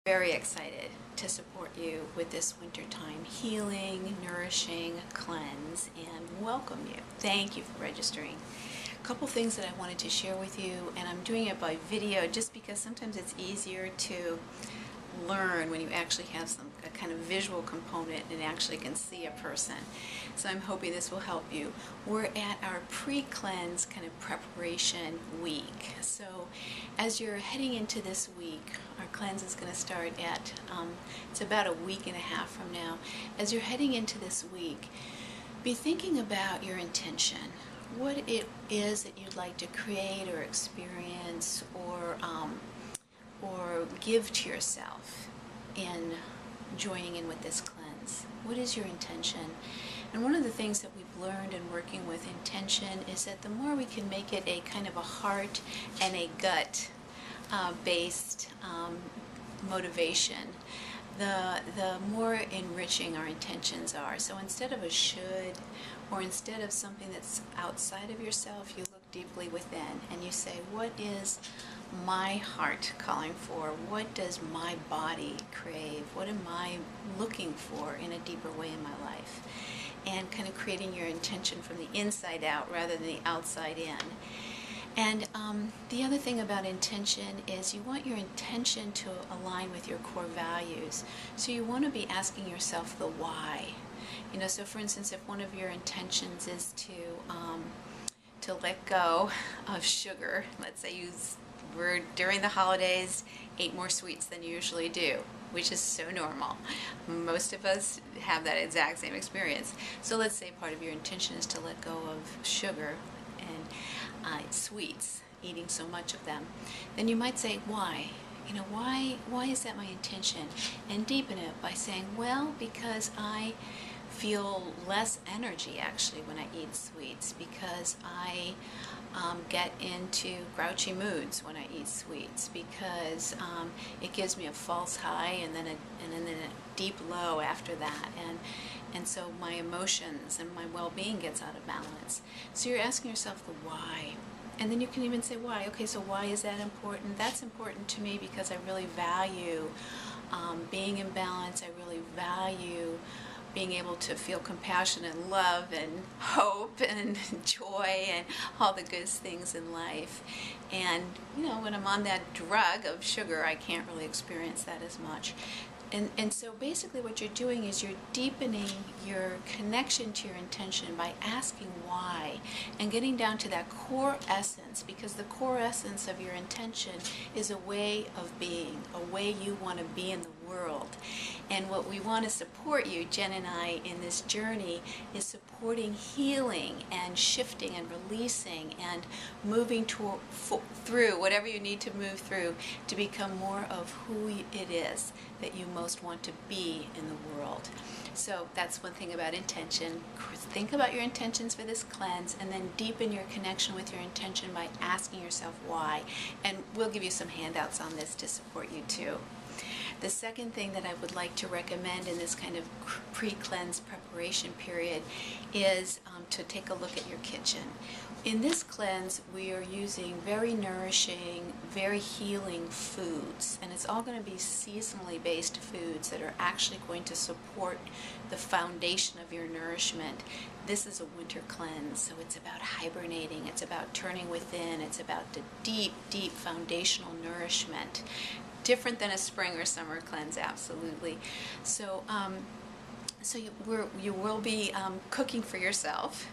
Very excited to support you with this wintertime healing, nourishing cleanse and welcome you. Thank you for registering. A couple things that I wanted to share with you, and I'm doing it by video just because sometimes it's easier to learn when you actually have a kind of visual component and actually can see a person. So I'm hoping this will help you. We're at our pre-cleanse kind of preparation week. So as you're heading into this week, our cleanse is going to start at, it's about a week and a half from now. As you're heading into this week, be thinking about your intention. What it is that you'd like to create or experience or give to yourself in joining in with this cleanse. What is your intention? And one of the things that we've learned in working with intention is that the more we can make it a kind of a heart and a gut based motivation, the more enriching our intentions are. So instead of a should, or instead of something that's outside of yourself, you look deeply within and you say, what is my heart calling for? What does my body crave? What am I looking for in a deeper way in my life? And kind of creating your intention from the inside out rather than the outside in. And the other thing about intention is you want your intention to align with your core values. So you want to be asking yourself the why. You know, so for instance, if one of your intentions is to let go of sugar, let's say we're during the holidays ate more sweets than you usually do, which is so normal. Most of us have that exact same experience. So let's say part of your intention is to let go of sugar and sweets, eating so much of them. Then you might say, why? You know, why is that my intention? And deepen it by saying, well, because I feel less energy actually when I eat sweets, because I get into grouchy moods when I eat sweets, because it gives me a false high and then a deep low after that, and so my emotions and my well-being gets out of balance. So you're asking yourself the why. And then you can even say why. Okay, so why is that important? That's important to me because I really value being in balance. I really value being able to feel compassion and love and hope and joy and all the good things in life. And, you know, when I'm on that drug of sugar, I can't really experience that as much. And so basically what you're doing is you're deepening your connection to your intention by asking why and getting down to that core essence, because the core essence of your intention is a way of being, a way you want to be in the world. And what we want to support you, Jen and I, in this journey is supporting healing and shifting and releasing and moving through whatever you need to move through to become more of who it is that you most want to be in the world. So that's one thing about intention. Think about your intentions for this cleanse and then deepen your connection with your intention by asking yourself why. And we'll give you some handouts on this to support you too. The second thing that I would like to recommend in this kind of pre-cleanse preparation period is to take a look at your kitchen. In this cleanse, we are using very nourishing, very healing foods, and it's all going to be seasonally based foods that are actually going to support the foundation of your nourishment. This is a winter cleanse, so it's about hibernating, it's about turning within, it's about the deep, deep foundational nourishment. Different than a spring or summer cleanse, absolutely. So, you will be cooking for yourself,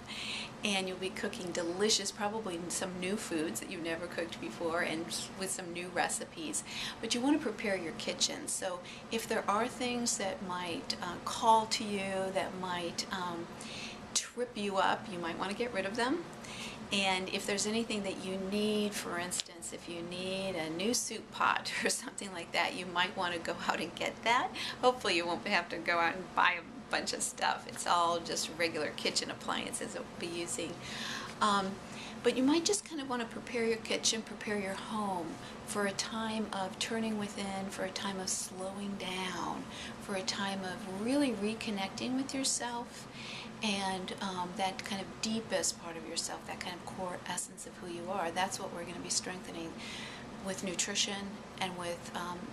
and you'll be cooking delicious, probably some new foods that you've never cooked before, and with some new recipes. But you want to prepare your kitchen. So if there are things that might call to you, that might trip you up, you might want to get rid of them. And if there's anything that you need, for instance, if you need a new soup pot or something like that, you might want to go out and get that. Hopefully you won't have to go out and buy a bunch of stuff. It's all just regular kitchen appliances that we'll be using. But you might just kind of want to prepare your kitchen, prepare your home for a time of turning within, for a time of slowing down, for a time of really reconnecting with yourself and that kind of deepest part of yourself, that kind of core essence of who you are. That's what we're going to be strengthening with nutrition and with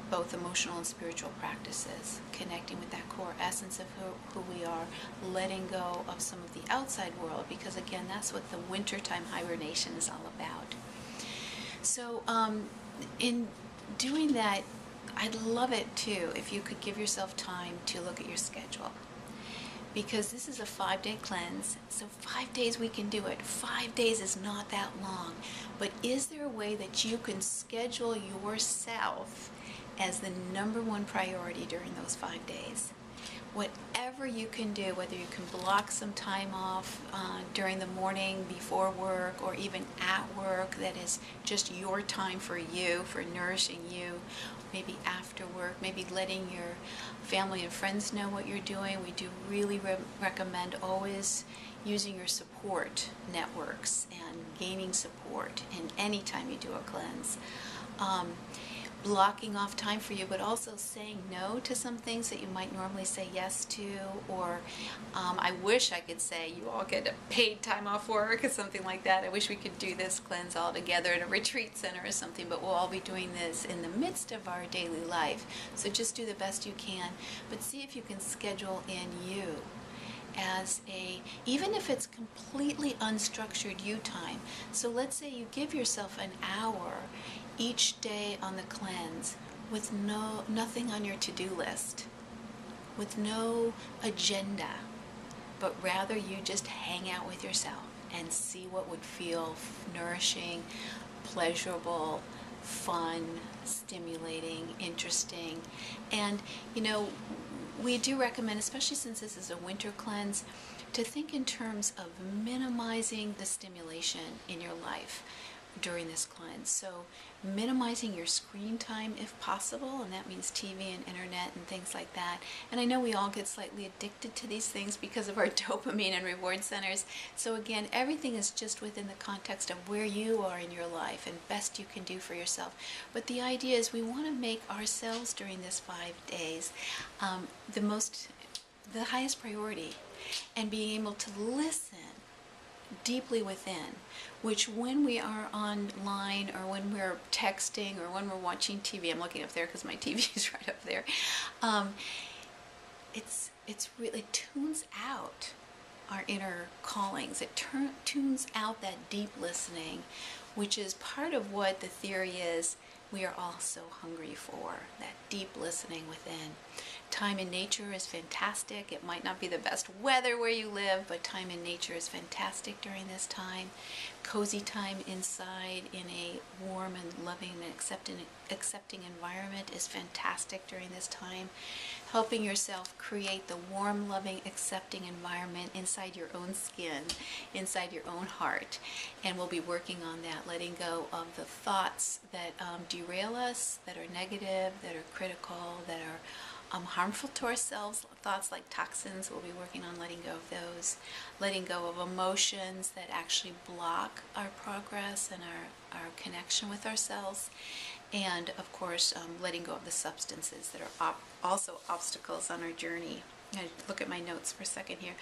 both emotional and spiritual practices, connecting with that core essence of who we are, letting go of some of the outside world, because again, that's what the wintertime hibernation is all about. So in doing that, I'd love it too if you could give yourself time to look at your schedule, because this is a 5-day cleanse. So 5 days we can do it. 5 days is not that long. But is there a way that you can schedule yourself as the #1 priority during those 5 days? Whatever you can do, whether you can block some time off during the morning before work, or even at work, that is just your time for you, for nourishing you, maybe after work, maybe letting your family and friends know what you're doing. We do really recommend always using your support networks and gaining support in any time you do a cleanse. Blocking off time for you, but also saying no to some things that you might normally say yes to, or I wish I could say you all get a paid time off work or something like that. I wish we could do this cleanse all together at a retreat center or something, but we'll all be doing this in the midst of our daily life. So just do the best you can, but see if you can schedule in you as even if it's completely unstructured you time. So let's say you give yourself an hour each day on the cleanse with nothing on your to-do list, with no agenda, but rather you just hang out with yourself and see what would feel nourishing, pleasurable, fun, stimulating, interesting. And we do recommend, especially since this is a winter cleanse, to think in terms of minimizing the stimulation in your life during this cleanse. So minimizing your screen time if possible, and that means TV and internet and things like that. And I know we all get slightly addicted to these things because of our dopamine and reward centers. So again, everything is just within the context of where you are in your life and best you can do for yourself. But the idea is we want to make ourselves during this 5 days the highest priority, and being able to listen deeply within, which when we are online or when we're texting or when we're watching TV, I'm looking up there because my TV is right up there, it's really tunes out our inner callings. It tunes out that deep listening, which is part of what the theory is we are all so hungry for, that deep listening within. Time in nature is fantastic. It might not be the best weather where you live, but time in nature is fantastic during this time. Cozy time inside in a warm and loving and accepting environment is fantastic during this time. Helping yourself create the warm, loving, accepting environment inside your own skin, inside your own heart. And we'll be working on that, letting go of the thoughts that derail us, that are negative, that are critical, that are harmful to ourselves. Thoughts like toxins, we'll be working on letting go of those. Letting go of emotions that actually block our progress and our connection with ourselves. And of course, letting go of the substances that are also obstacles on our journey. I look at my notes for a second here.